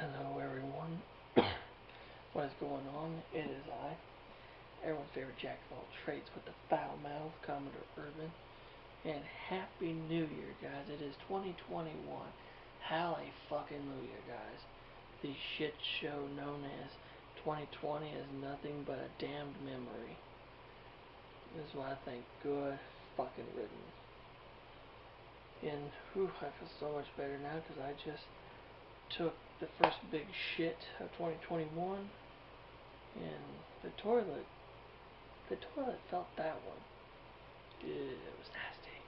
Hello everyone. What is going on? It is I, everyone's favorite jack of all trades with the foul mouth, Commodore Urban. And Happy New Year, guys. It is 2021. Hallelujah, guys. The shit show known as 2020 is nothing but a damned memory. This is what I think. Good fucking riddance. And I feel so much better now because I just took the first big shit of 2021, and the toilet felt that one. It was nasty.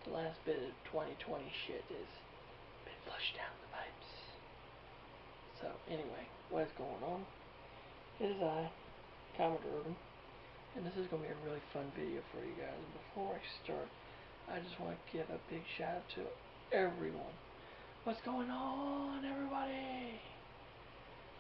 The last bit of 2020 shit is been flushed down the pipes. So anyway, what is going on? It is I, Commodore Urban, and this is going to be a really fun video for you guys. And before I start, I just want to give a big shout out to everyone. What's going on, everybody?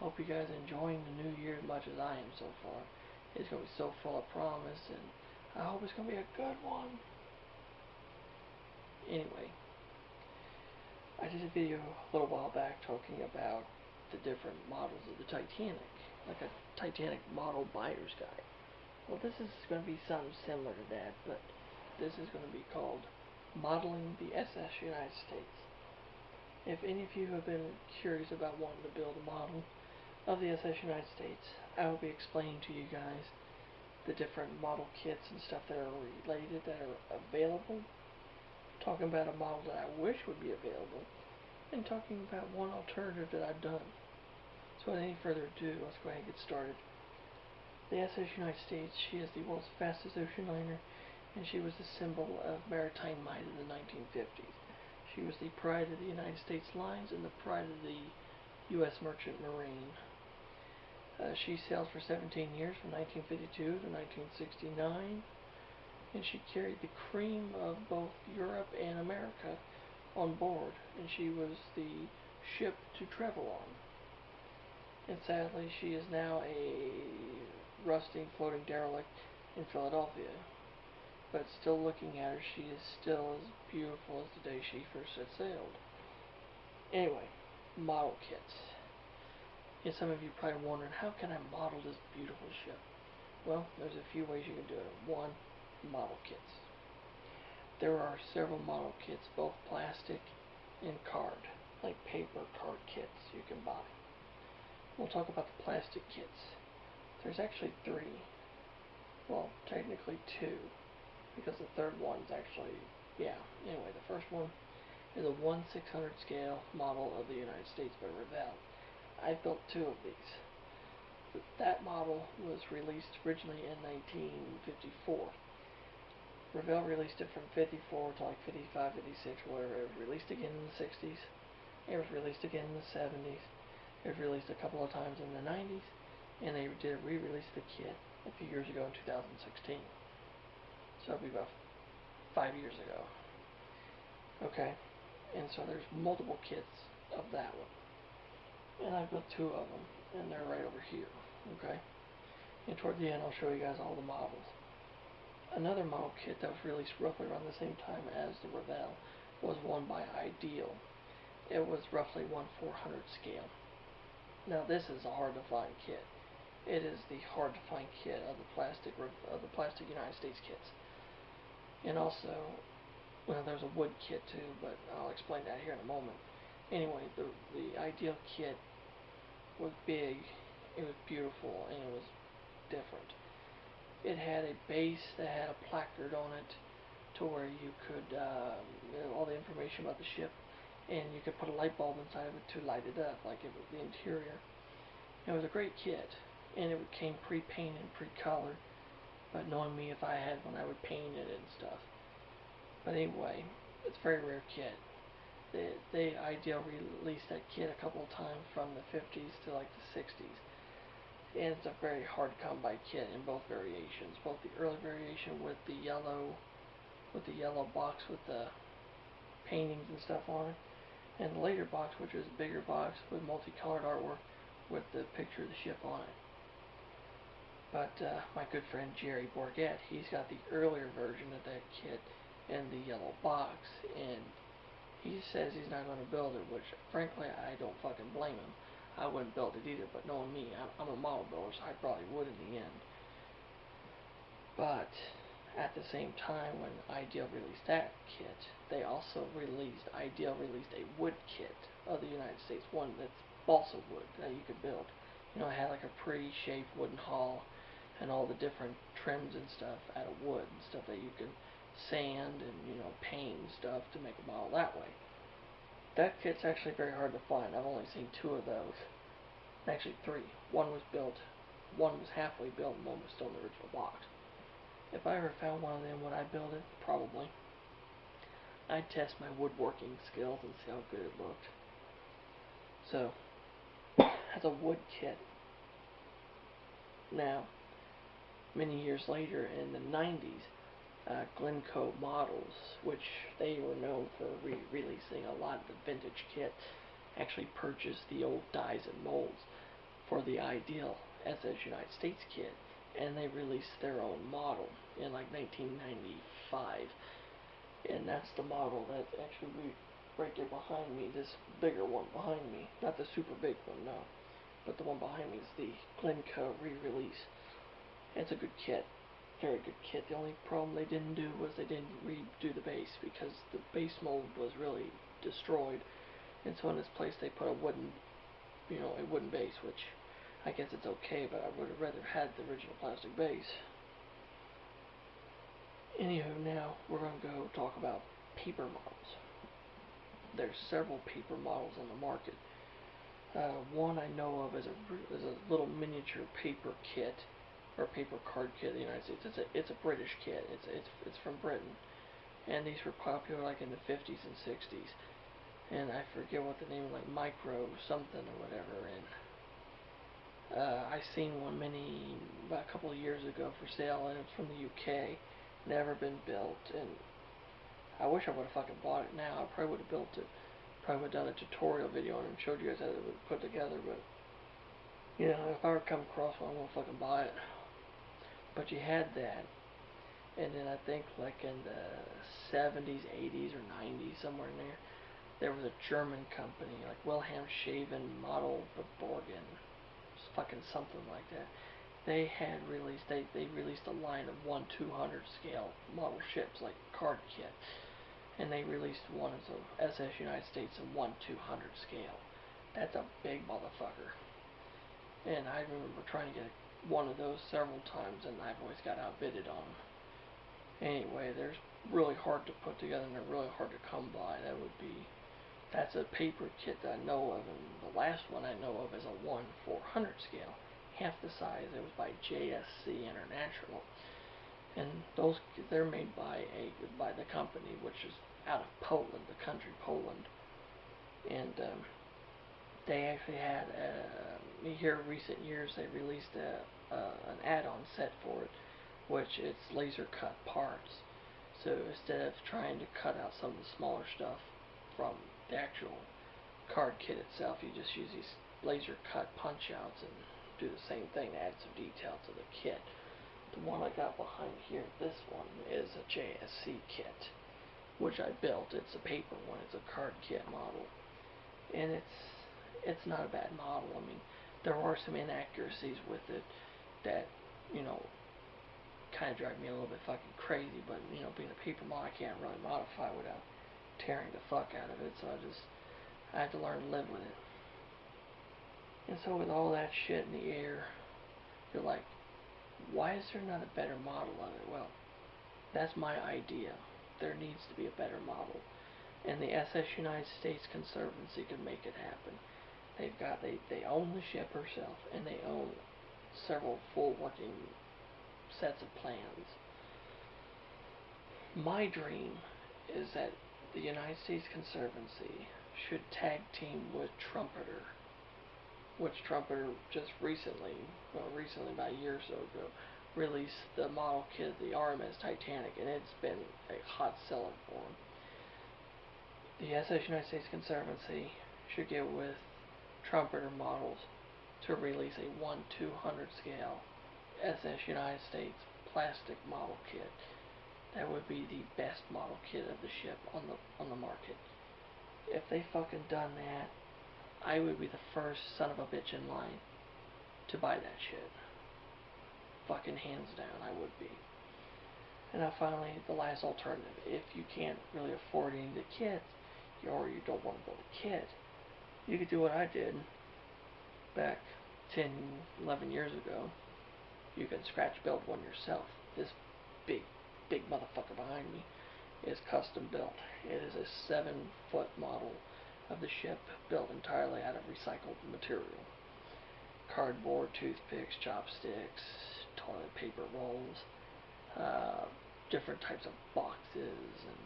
Hope you guys are enjoying the new year as much as I am so far. It's going to be so full of promise, and I hope it's going to be a good one. Anyway, I did a video a little while back talking about the different models of the Titanic, like a Titanic model buyer's guide. Well, this is going to be something similar to that, but this is going to be called Modeling the SS United States. If any of you have been curious about wanting to build a model of the SS United States, I will be explaining to you guys the different model kits and stuff that are related, that are available, talking about a model that I wish would be available, and talking about one alternative that I've done. So without any further ado, let's go ahead and get started. The SS United States, she is the world's fastest ocean liner, and she was the symbol of maritime might in the 1950s. She was the pride of the United States lines and the pride of the U.S. Merchant Marine. She sailed for 17 years from 1952 to 1969, and she carried the cream of both Europe and America on board, and she was the ship to travel on. And sadly, she is now a rusting, floating derelict in Philadelphia. But still looking at her, she is still as beautiful as the day she first set sailed. Anyway, model kits. And some of you probably wondering, how can I model this beautiful ship? Well, there's a few ways you can do it. One, model kits. There are several model kits, both plastic and card, like paper card kits you can buy. We'll talk about the plastic kits. There's actually three. Well, technically two, because the third one's actually, anyway, the first one is a 1/600 scale model of the United States by Revell. I built two of these. That model was released originally in 1954. Revell released it from 54 to like 55, 56, whatever. It was released again in the 60s. It was released again in the 70s. It was released a couple of times in the 90s. And they did a re-release of the kit a few years ago in 2016. So it'll be about 5 years ago. Okay, and so there's multiple kits of that one. And I've built two of them, and they're right over here. Okay, and toward the end I'll show you guys all the models. Another model kit that was released roughly around the same time as the Revell was one by Ideal. It was roughly 1/400 scale. Now this is a hard to find kit. It is the hard to find kit of the plastic United States kits. And also, well, there's a wood kit too, but I'll explain that here in a moment. Anyway, the Ideal kit was big, it was beautiful, and it was different. It had a base that had a placard on it to where you could, all the information about the ship, and you could put a light bulb inside of it to light it up, like it was the interior. It was a great kit, and it came pre-painted, pre-colored. But knowing me, if I had one, I would paint it and stuff. But anyway, it's a very rare kit. They Ideal released that kit a couple of times from the 50s to like the 60s. And it's a very hard to come by kit in both variations. Both the early variation with the yellow box with the paintings and stuff on it, and the later box, which is a bigger box with multicolored artwork with the picture of the ship on it. But my good friend Jerry Bourget, he's got the earlier version of that kit in the yellow box, and he says he's not going to build it, which frankly I don't fucking blame him. I wouldn't build it either, but knowing me, I'm a model builder, so I probably would in the end. But at the same time, when Ideal released that kit, they also Ideal released a wood kit of the United States, one that's balsa wood that you could build. You know, it had like a pre-shaped wooden hull and all the different trims and stuff out of wood and stuff that you could sand and, you know, paint and stuff to make a model that way. That kit's actually very hard to find. I've only seen 2 of those. Actually 3. One was built, one was halfway built, and one was still in the original box. If I ever found one of them, would I build it? Probably. I'd test my woodworking skills and see how good it looked. So, that's a wood kit. Now, many years later, in the 90s, Glencoe Models, which they were known for releasing a lot of the vintage kit, actually purchased the old dies and molds for the Ideal SS United States kit, and they released their own model in like 1995. And that's the model that actually right there behind me, this bigger one behind me, not the super big one, no, but the one behind me is the Glencoe re-release. It's a good kit, very good kit. The only problem they didn't do was they didn't redo the base, because the base mold was really destroyed, and so in its place they put a wooden base, which I guess it's okay, but I would have rather had the original plastic base. Anywho, now we're going to go talk about paper models. There's several paper models on the market. One I know of is a little miniature paper kit, or paper card kit in the United States. It's a British kit. It's from Britain, and these were popular like in the 50s and 60s. And I forget what the name, like micro something or whatever. And I seen one about a couple of years ago for sale, and it's from the UK. Never been built, and I wish I would have fucking bought it now. I probably would have built it. Probably would have done a tutorial video on it and showed you guys how it was put together, but you know, if I ever come across one, I won't fucking buy it. But you had that, and then I think like in the 70s, 80s, or 90s, somewhere in there was a German company, like Wilhelmshaven Model Borgen, fucking something like that. They released a line of 1/200 scale model ships, like card kit, and they released one as a SS United States in 1/200 scale. That's a big motherfucker. And I remember trying to get one of those several times, and I've always got outbidded on them. Anyway, they're really hard to put together, and they're really hard to come by. That's a paper kit that I know of, and the last one I know of is a 1/400 scale. Half the size. It was by JSC International, and they're made by the company, which is out of Poland, the country Poland, and they actually had here in recent years they released an add-on set for it, which it's laser cut parts. So instead of trying to cut out some of the smaller stuff from the actual card kit itself, you just use these laser cut punch outs and do the same thing to add some detail to the kit. The one I got behind here, this one, is a JSC kit, which I built. It's a paper one. It's a card kit model, and it's not a bad model. I mean, there are some inaccuracies with it that, you know, kind of drive me a little bit fucking crazy, but, you know, being a paper model, I can't really modify without tearing the fuck out of it, so I had to learn to live with it. And so with all that shit in the air, you're like, why is there not a better model of it? Well, that's my idea. There needs to be a better model. And the SS United States Conservancy can make it happen. They own the ship herself, and they own several full working sets of plans. My dream is that the United States Conservancy should tag team with Trumpeter, which Trumpeter just recently, about a year or so ago, released the model kit of the RMS Titanic, and it's been a hot seller for them. The SS United States Conservancy should get with Trumpeter Models to release a 1/200 scale SS United States plastic model kit. That would be the best model kit of the ship on the market. if they fucking done that, I would be the first son of a bitch in line to buy that shit. Fucking hands down, I would be. And now finally, the last alternative. If you can't really afford any of the kits, or you don't want to build a kit, you could do what I did back 10, 11 years ago. You can scratch build one yourself. This big motherfucker behind me is custom built. It is a 7-foot model of the ship built entirely out of recycled material. Cardboard, toothpicks, chopsticks, toilet paper rolls, different types of boxes and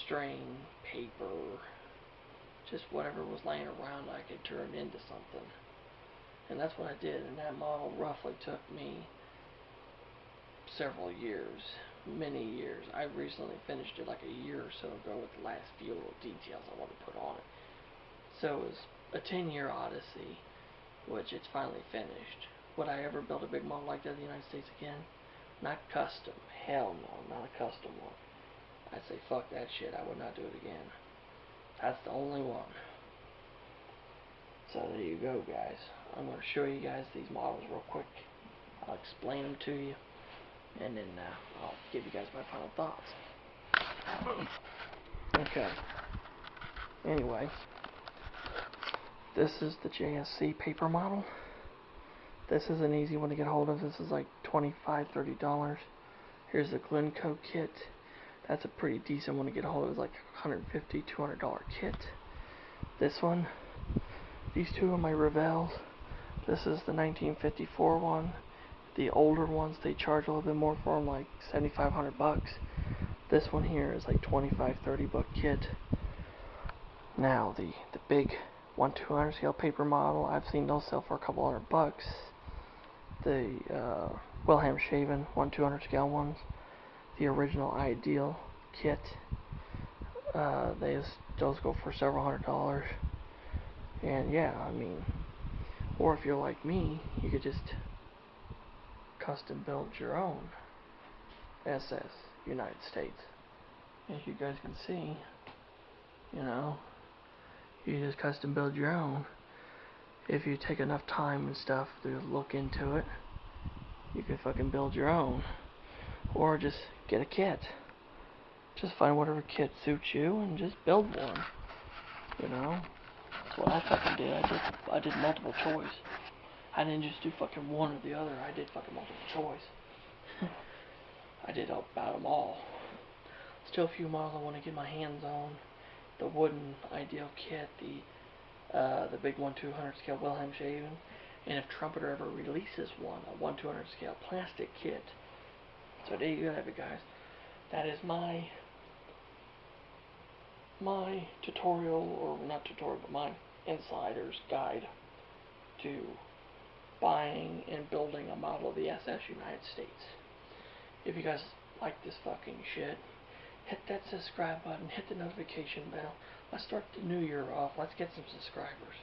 string, paper, just whatever was laying around I could turn into something. And that's what I did, and that model roughly took me several years, many years. I recently finished it like a year or so ago with the last few little details I want to put on it. So it was a 10-year odyssey, which it's finally finished. Would I ever build a big model like that in the United States again? Not custom. Hell no, not a custom one. I'd say fuck that shit. I would not do it again. That's the only one. So there you go, guys. I'm going to show you guys these models real quick. I'll explain them to you, and then I'll give you guys my final thoughts. Okay. Anyway, this is the JSC paper model. This is an easy one to get hold of. This is like $25, $30. Here's the Glencoe kit. That's a pretty decent one to get hold of. It's like $150, $200 kit. This one, these two are my Revels. This is the 1954 one. The older ones, they charge a little bit more for them, like $7,500. This one here is like $25, $30 kit. Now, the big 1/200 scale paper model, I've seen those sell for a couple $100. The Wilhelmshaven 1/200 scale ones, the original Ideal kit, those go for several $100. And yeah, I mean, or if you're like me, you could just custom build your own SS United States. As you guys can see, you know, you just custom build your own. If you take enough time and stuff to look into it, you can fucking build your own. Or just get a kit. Just find whatever kit suits you and just build one. You know? That's what I fucking did. I did multiple choice. I didn't just do fucking one or the other. I did fucking multiple choice. I did about them all. Still a few models I want to get my hands on. The wooden Ideal kit, the big 1/200 scale Wilhelmshaven, and if Trumpeter ever releases one, a 1/200 scale plastic kit. So there you have it, guys. That is my tutorial, or not tutorial, but my insider's guide to buying and building a model of the SS United States. If you guys like this fucking shit, hit that subscribe button, hit the notification bell. Let's start the new year off. Let's get some subscribers.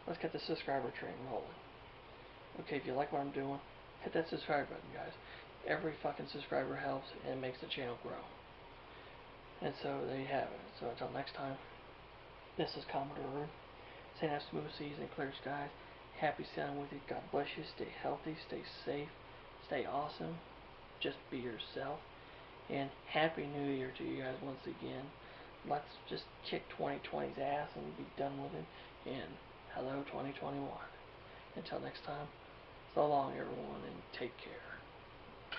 Let's get the subscriber train rolling. Okay, if you like what I'm doing, hit that subscribe button, guys. Every fucking subscriber helps and makes the channel grow. And so there you have it. So until next time, this is Commodore Rude, saying have smooth seas and clear skies. Happy sailing with you. God bless you. Stay healthy. Stay safe. Stay awesome. Just be yourself. And Happy New Year to you guys once again. Let's just kick 2020's ass and be done with it. And hello 2021. Until next time, so long everyone, and take care.